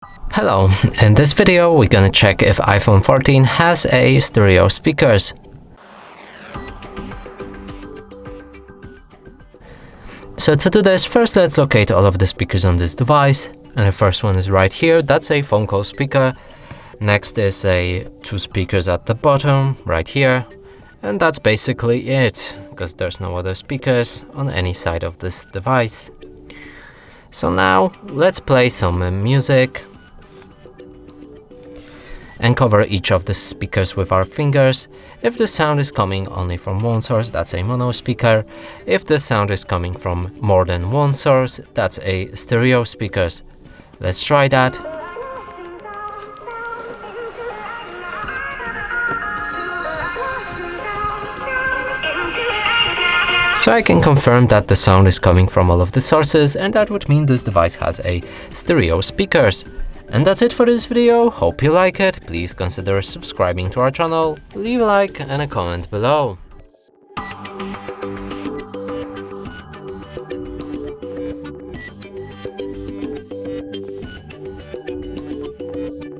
Hello, in this video we're gonna check if iPhone 14 has a stereo speakers. So to do this, first let's locate all of the speakers on this device. And the first one is right here, that's a phone call speaker. Next is two speakers at the bottom, right here. And that's basically it, because there's no other speakers on any side of this device. So now let's play some music and cover each of the speakers with our fingers. If the sound is coming only from one source, that's a mono speaker. If the sound is coming from more than one source, that's a stereo speakers. Let's try that. So I can confirm that the sound is coming from all of the sources, and that would mean this device has a stereo speakers. And that's it for this video. Hope you like it. Please consider subscribing to our channel, leave a like and a comment below.